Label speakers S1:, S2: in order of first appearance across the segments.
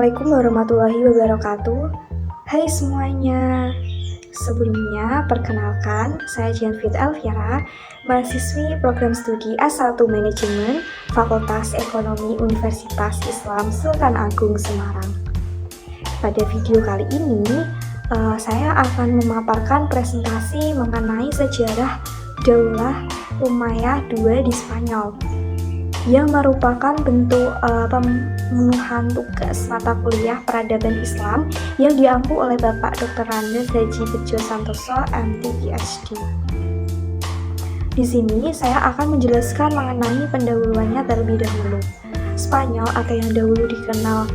S1: Assalamualaikum warahmatullahi wabarakatuh. Hai semuanya. Sebelumnya, perkenalkan, saya Janvit Elvira, mahasiswi program studi S1 Manajemen, Fakultas Ekonomi Universitas Islam Sultan Agung Semarang. Pada video kali ini, saya akan memaparkan presentasi mengenai sejarah Daulah Umayyah II di Spanyol, yang merupakan bentuk pemenuhan tugas mata kuliah peradaban Islam yang diampu oleh Bapak Dr. Randes Haji Bejo Santoso, MT PhD. Di sini saya akan menjelaskan mengenai pendahuluannya terlebih dahulu. Spanyol atau yang dahulu dikenal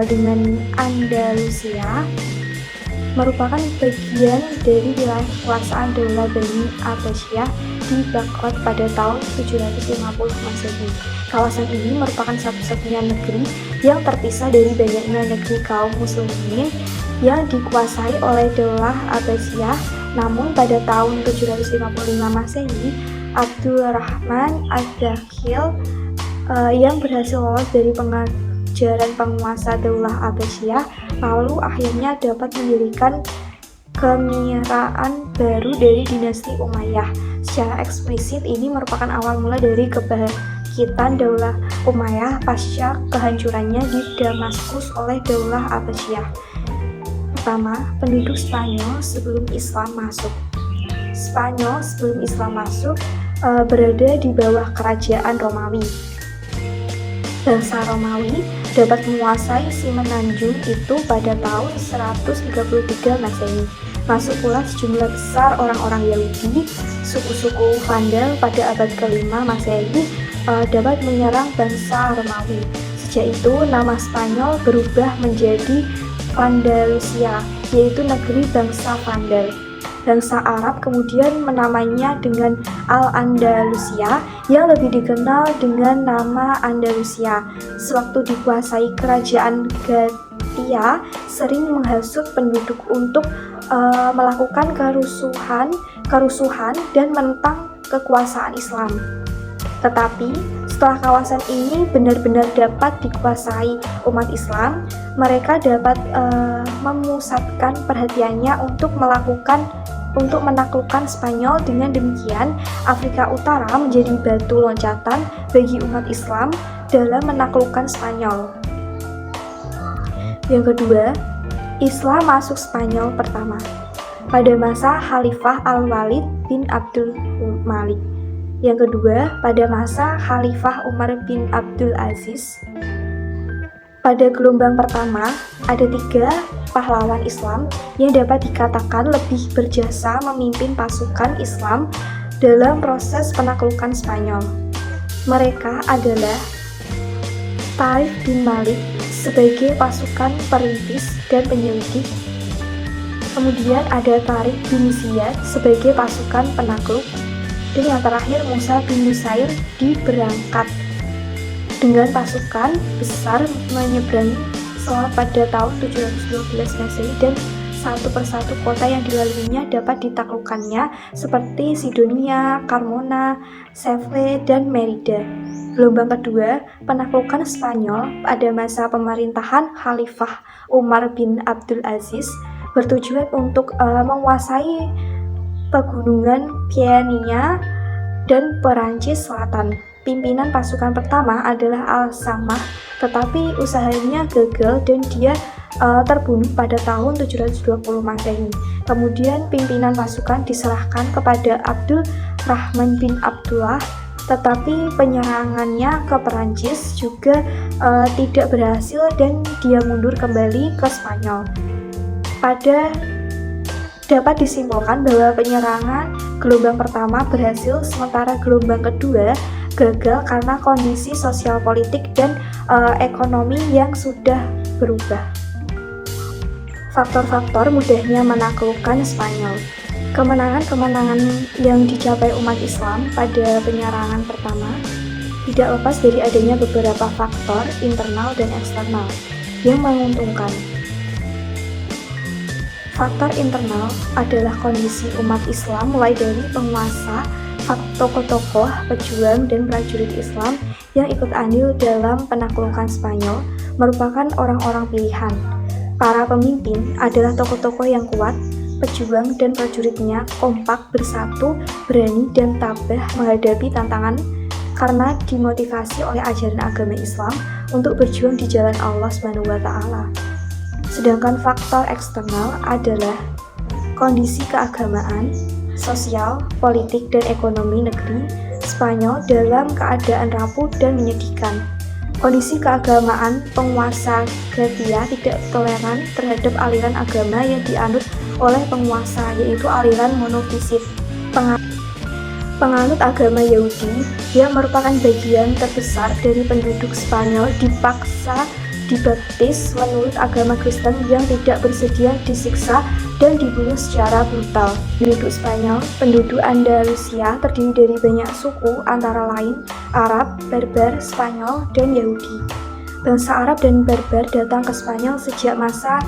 S1: dengan Andalusia merupakan bagian dari wilayah kekuasaan Daulah Bani Abbasiyah di Baghdad pada tahun 750 Masehi. Kawasan ini merupakan satu-satunya negeri yang terpisah dari banyaknya negeri kaum muslimin yang dikuasai oleh Daulah Abbasiyah. Namun pada tahun 755 Masehi, Abdul Rahman Ad-Dakhil yang berhasil lolos dari pengajaran penguasa Daulah Abbasiyah lalu akhirnya dapat mendirikan kemitraan baru dari dinasti Umayyah. Secara eksplisit ini merupakan awal mula dari kebangkitan Daulah Umayyah pasca kehancurannya di Damaskus oleh Daulah Abbasiyah. Pertama, penduduk Spanyol sebelum Islam masuk. Spanyol sebelum Islam masuk berada di bawah kerajaan Romawi. Bangsa Romawi dapat menguasai Semenanjung itu pada tahun 133 Masehi. Masuk pula sejumlah besar orang-orang Yahudi, suku-suku Vandal pada abad ke-5 Masehi dapat menyerang bangsa Romawi. Sejak itu nama Spanyol berubah menjadi Andalusia, yaitu negeri bangsa Vandal. Bangsa Arab kemudian menamainya dengan Al-Andalusia yang lebih dikenal dengan nama Andalusia. Sewaktu dikuasai kerajaan Gatia, sering menghasut penduduk untuk melakukan kerusuhan dan menentang kekuasaan Islam. Tetapi setelah kawasan ini benar-benar dapat dikuasai umat Islam, mereka dapat memusatkan perhatiannya untuk menaklukkan Spanyol. Dengan demikian, Afrika Utara menjadi batu loncatan bagi umat Islam dalam menaklukkan Spanyol. Yang kedua, Islam masuk Spanyol pertama pada masa Khalifah Al-Walid bin Abdul Malik. Yang kedua, pada masa Khalifah Umar bin Abdul Aziz. Pada gelombang pertama, ada 3 pahlawan Islam yang dapat dikatakan lebih berjasa memimpin pasukan Islam dalam proses penaklukan Spanyol. Mereka adalah Taif bin Malik sebagai pasukan perintis dan penyelidik. Kemudian ada Tariq bin Ziyad sebagai pasukan penakluk. Dan yang terakhir Musa bin Nusair diberangkat dengan pasukan besar menyeberangi Selat pada tahun 712 Masehi, dan satu persatu kota yang dilaluinya dapat ditaklukkannya seperti Sidonia, Carmona, Seville, dan Merida. Gelombang kedua, penaklukan Spanyol pada masa pemerintahan Khalifah Umar bin Abdul Aziz bertujuan untuk menguasai pegunungan Pyrenees dan Perancis Selatan. Pimpinan pasukan pertama adalah Al-Samah, tetapi usahanya gagal dan dia terbunuh pada tahun 720 Masehi. Kemudian pimpinan pasukan diserahkan kepada Abdul Rahman bin Abdullah, tetapi penyerangannya ke Perancis juga tidak berhasil dan dia mundur kembali ke Spanyol. Dapat disimpulkan bahwa penyerangan gelombang pertama berhasil, sementara gelombang kedua gagal karena kondisi sosial politik dan ekonomi yang sudah berubah. Faktor-faktor mudahnya menaklukkan Spanyol. Kemenangan-kemenangan yang dicapai umat Islam pada penyerangan pertama tidak lepas dari adanya beberapa faktor internal dan eksternal yang menguntungkan. Faktor internal adalah kondisi umat Islam mulai dari penguasa, tokoh-tokoh, pejuang, dan prajurit Islam yang ikut andil dalam penaklukan Spanyol, merupakan orang-orang pilihan. Para pemimpin adalah tokoh-tokoh yang kuat, pejuang dan prajuritnya kompak, bersatu, berani dan tabah menghadapi tantangan karena dimotivasi oleh ajaran agama Islam untuk berjuang di jalan Allah SWT. Sedangkan faktor eksternal adalah kondisi keagamaan, sosial, politik, dan ekonomi negeri Spanyol dalam keadaan rapuh dan menyedihkan. Kondisi keagamaan penguasa Gracia tidak toleran terhadap aliran agama yang dianut oleh penguasa, yaitu aliran monofisik. Penganut agama Yahudi yang merupakan bagian terbesar dari penduduk Spanyol dipaksa dibaptis menurut agama Kristen yang tidak bersedia disiksa dan dibunuh secara brutal. Penduduk Spanyol, penduduk Andalusia terdiri dari banyak suku antara lain Arab, Barbar, Spanyol, dan Yahudi. Bangsa Arab dan Barbar datang ke Spanyol sejak masa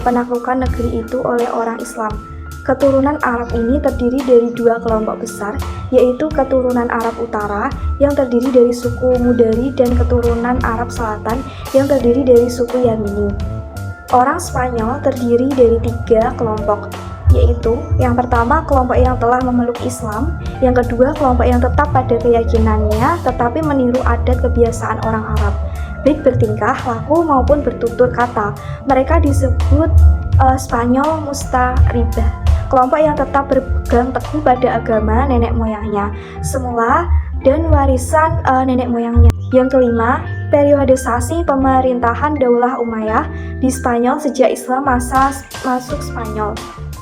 S1: penaklukan negeri itu oleh orang Islam. Keturunan Arab ini terdiri dari dua kelompok besar, yaitu keturunan Arab Utara yang terdiri dari suku Mudari dan keturunan Arab Selatan yang terdiri dari suku Yamini. Orang Spanyol terdiri dari tiga kelompok, yaitu yang pertama kelompok yang telah memeluk Islam, yang kedua kelompok yang tetap pada keyakinannya tetapi meniru adat kebiasaan orang Arab, baik bertingkah, laku maupun bertutur kata. Mereka disebut Spanyol Mustaribah. Kelompok yang tetap berpegang teguh pada agama nenek moyangnya semula dan warisan nenek moyangnya. Yang kelima, periodisasi pemerintahan Daulah Umayyah di Spanyol sejak Islam masuk Spanyol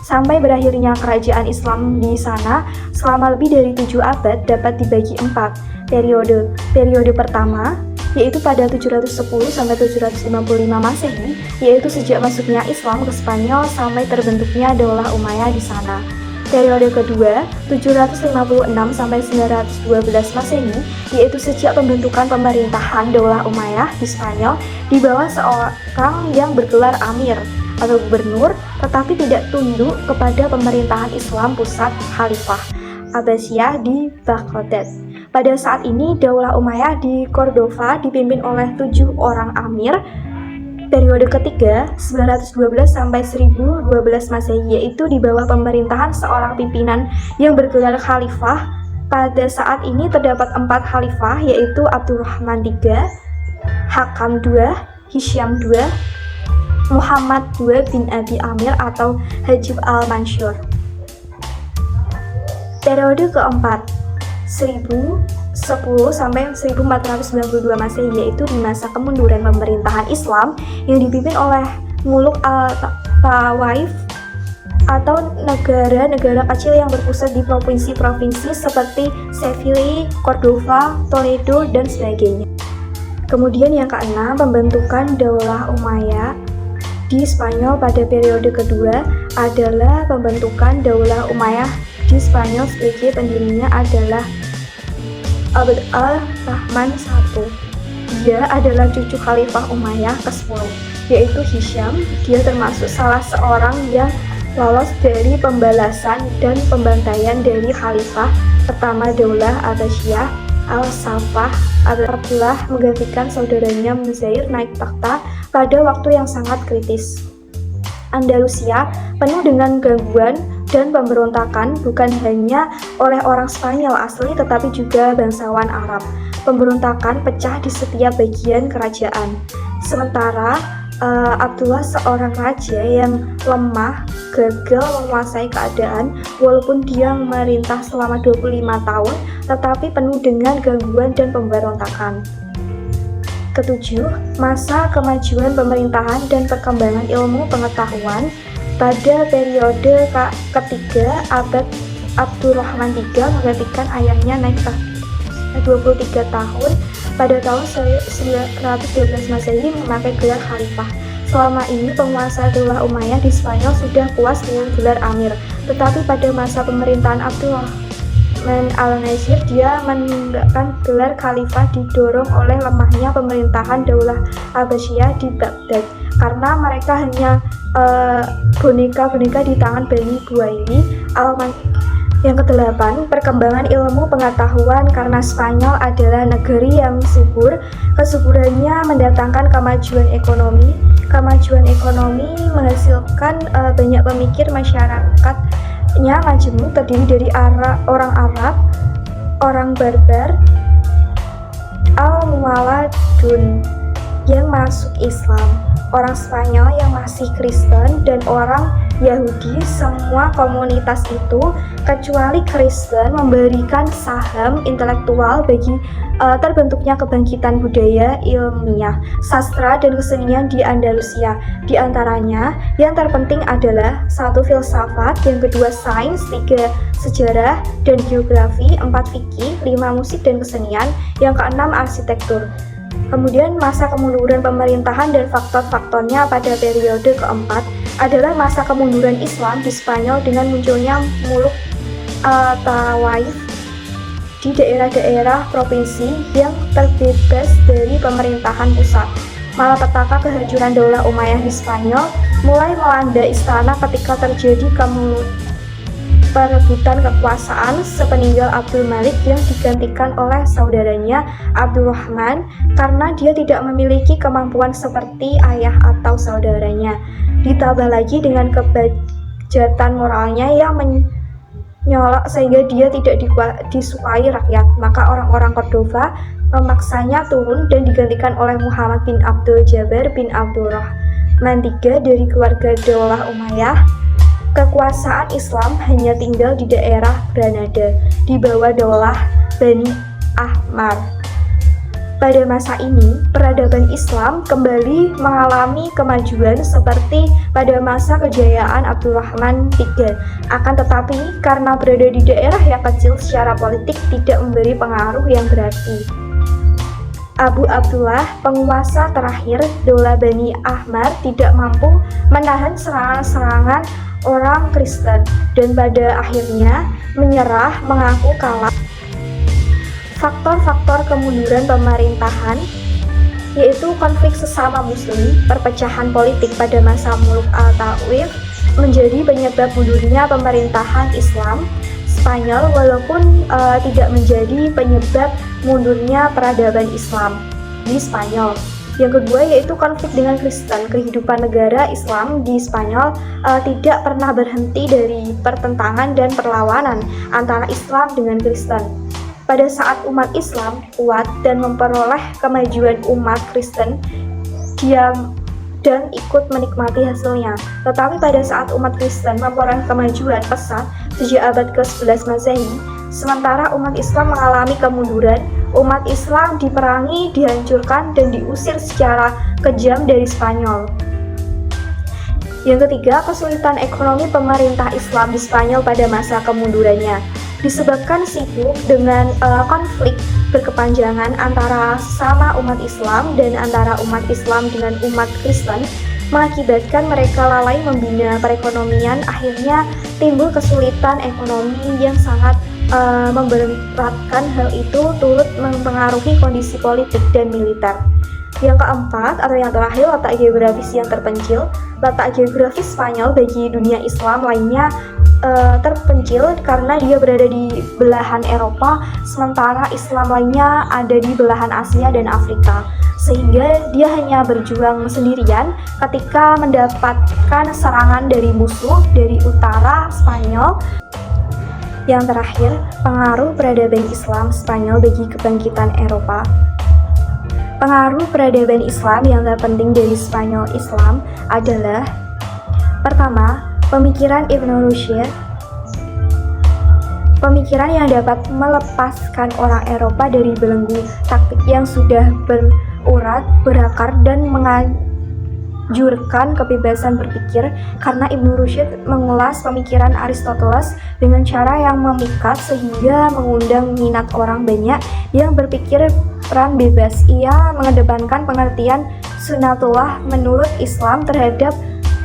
S1: sampai berakhirnya kerajaan Islam di sana selama lebih dari 7 abad dapat dibagi 4 periode. Periode pertama yaitu pada 710 sampai 755 Masehi, yaitu sejak masuknya Islam ke Spanyol sampai terbentuknya Daulah Umayyah di sana. Periode kedua, 756 sampai 912 Masehi, yaitu sejak pembentukan pemerintahan Daulah Umayyah di Spanyol di bawah seorang yang bergelar Amir atau gubernur, tetapi tidak tunduk kepada pemerintahan Islam pusat Khalifah Abbasiyah di Baghdad. Pada saat ini, Daulah Umayyah di Cordova dipimpin oleh 7 orang Amir. Periode ketiga, 912 sampai 1012 Masehi, yaitu di bawah pemerintahan seorang pimpinan yang bergelar Khalifah. Pada saat ini terdapat 4 Khalifah, yaitu Abdurrahman III, Hakam II, Hisham II, Muhammad II bin Abi Amir atau Hajib al-Mansur. Periode keempat, 1010 sampai 1492 Masehi, yaitu di masa kemunduran pemerintahan Islam yang dipimpin oleh Muluk al-Tawaif atau negara-negara kecil yang berpusat di provinsi-provinsi seperti Seville, Cordova, Toledo, dan sebagainya. Kemudian yang keenam, pembentukan Daulah Umayyah di Spanyol pada periode kedua adalah pembentukan Daulah Umayyah di Spanyol sebagai pendirinya adalah Abd al-Rahman I. Dia adalah cucu Khalifah Umayyah ke-10, yaitu Hisham. Dia termasuk salah seorang yang lolos dari pembalasan dan pembantaian dari Khalifah pertama Daulah Abbasiyah Al-Safah. Abdullah menggantikan saudaranya Muzair naik takhta pada waktu yang sangat kritis. Andalusia penuh dengan gangguan dan pemberontakan bukan hanya oleh orang Spanyol asli tetapi juga bangsawan Arab. Pemberontakan pecah di setiap bagian kerajaan. Sementara Abdullah seorang raja yang lemah, gagal menguasai keadaan walaupun dia memerintah selama 25 tahun tetapi penuh dengan gangguan dan pemberontakan. Ketujuh, masa kemajuan pemerintahan dan perkembangan ilmu pengetahuan. Pada periode ketiga abad, Abdurrahman III menggantikan ayahnya naik tahta 23 tahun pada tahun 912 Masehi memakai gelar Khalifah. Selama ini penguasa Daulah Umayyah di Spanyol sudah puas dengan gelar Amir, tetapi pada masa pemerintahan Abdurrahman al-Nasir dia meninggalkan gelar Khalifah didorong oleh lemahnya pemerintahan Daulah Abbasiyah di Baghdad karena mereka hanya boneka-boneka di tangan Bani Buwaili Yang kedelapan, perkembangan ilmu pengetahuan karena Spanyol adalah negeri yang subur. Kesuburannya mendatangkan kemajuan ekonomi. Kemajuan ekonomi menghasilkan banyak pemikir, masyarakatnya majemuk, terdiri dari orang Arab, orang Barbar, Al-Muwaladun yang masuk Islam, orang Spanyol yang masih Kristen, dan orang Yahudi. Semua komunitas itu kecuali Kristen memberikan saham intelektual bagi terbentuknya kebangkitan budaya, ilmiah, sastra, dan kesenian di Andalusia. Di antaranya yang terpenting adalah 1. Filsafat, yang kedua sains, 3. Sejarah dan geografi, 4. Fikih, 5. Musik dan kesenian, yang keenam arsitektur. Kemudian masa kemunduran pemerintahan dan faktor-faktornya pada periode keempat adalah masa kemunduran Islam di Spanyol dengan munculnya muluk tawaif di daerah-daerah provinsi yang terbebas dari pemerintahan pusat. Malapetaka kehancuran Daulah Umayyah di Spanyol mulai melanda istana ketika terjadi perebutan kekuasaan sepeninggal Abdul Malik yang digantikan oleh saudaranya Abdul Rahman karena dia tidak memiliki kemampuan seperti ayah atau saudaranya. Ditambah lagi dengan kebejatan moralnya yang menyolok sehingga dia tidak disukai rakyat, maka orang-orang Cordova memaksanya turun dan digantikan oleh Muhammad bin Abdul Jabbar bin Abdul Rahman III dari keluarga Daulah Umayyah. Kekuasaan Islam hanya tinggal di daerah Granada di bawah Daulah Bani Ahmar. Pada masa ini, peradaban Islam kembali mengalami kemajuan seperti pada masa kejayaan Abdul Rahman III. Akan tetapi, karena berada di daerah yang kecil secara politik tidak memberi pengaruh yang berarti. Abu Abdullah, penguasa terakhir Daulah Bani Ahmar, tidak mampu menahan serangan-serangan orang Kristen dan pada akhirnya menyerah, mengaku kalah. Faktor-faktor kemunduran pemerintahan yaitu konflik sesama muslim, perpecahan politik pada masa Muluk al-Tawaif menjadi penyebab mundurnya pemerintahan Islam Spanyol walaupun tidak menjadi penyebab mundurnya peradaban Islam di Spanyol. Yang kedua yaitu konflik dengan Kristen. Kehidupan negara Islam di Spanyol tidak pernah berhenti dari pertentangan dan perlawanan antara Islam dengan Kristen. Pada saat umat Islam kuat dan memperoleh kemajuan umat Kristen, diam dan ikut menikmati hasilnya. Tetapi pada saat umat Kristen memperoleh kemajuan pesat sejak abad ke-11 Masehi, sementara umat Islam mengalami kemunduran, umat Islam diperangi, dihancurkan, dan diusir secara kejam dari Spanyol. Yang ketiga, kesulitan ekonomi pemerintah Islam di Spanyol pada masa kemundurannya disebabkan sibuk dengan konflik berkepanjangan antara sesama umat Islam dan antara umat Islam dengan umat Kristen, mengakibatkan mereka lalai membina perekonomian. Akhirnya timbul kesulitan ekonomi yang sangat memberatkan. Hal itu turut mempengaruhi kondisi politik dan militer. Yang keempat atau yang terakhir, letak geografis yang terpencil. Letak geografis Spanyol bagi dunia Islam lainnya terpencil karena dia berada di belahan Eropa, sementara Islam lainnya ada di belahan Asia dan Afrika, sehingga dia hanya berjuang sendirian ketika mendapatkan serangan dari musuh dari utara Spanyol. Yang terakhir, pengaruh peradaban Islam Spanyol bagi kebangkitan Eropa. Pengaruh peradaban Islam yang terpenting dari Spanyol Islam adalah: pertama, pemikiran Ibn Rushd, pemikiran yang dapat melepaskan orang Eropa dari belenggu taktik yang sudah berurat, berakar, dan menganjurkan kebebasan berpikir, karena Ibn Rushd mengulas pemikiran Aristoteles dengan cara yang memikat sehingga mengundang minat orang banyak yang berpikir peran bebas. Ia mengedepankan pengertian sunatullah menurut Islam terhadap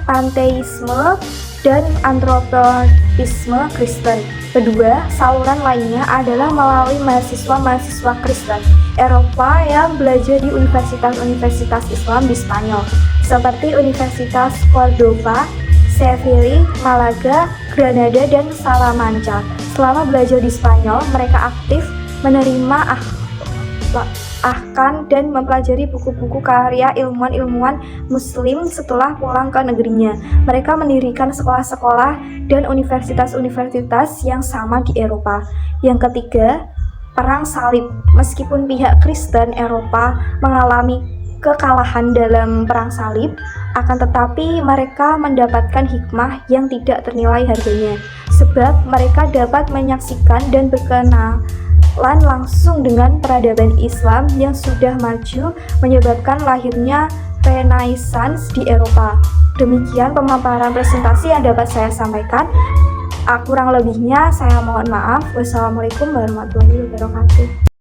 S1: panteisme dan antropoisme Kristen. Kedua, saluran lainnya adalah melalui mahasiswa-mahasiswa Kristen Eropa yang belajar di universitas-universitas Islam di Spanyol, seperti Universitas Cordova, Sevilla, Malaga, Granada, dan Salamanca. Selama belajar di Spanyol, mereka aktif menerima ahkan dan mempelajari buku-buku karya ilmuwan-ilmuwan Muslim setelah pulang ke negerinya. Mereka mendirikan sekolah-sekolah dan universitas-universitas yang sama di Eropa. Yang ketiga, Perang Salib. Meskipun pihak Kristen Eropa mengalami kekalahan dalam Perang Salib, akan tetapi mereka mendapatkan hikmah yang tidak ternilai harganya, sebab mereka dapat menyaksikan dan berkenalan langsung dengan peradaban Islam yang sudah maju, menyebabkan lahirnya Renaissance di Eropa. Demikian pemaparan presentasi yang dapat saya sampaikan. Kurang lebihnya saya mohon maaf. Wassalamualaikum warahmatullahi wabarakatuh.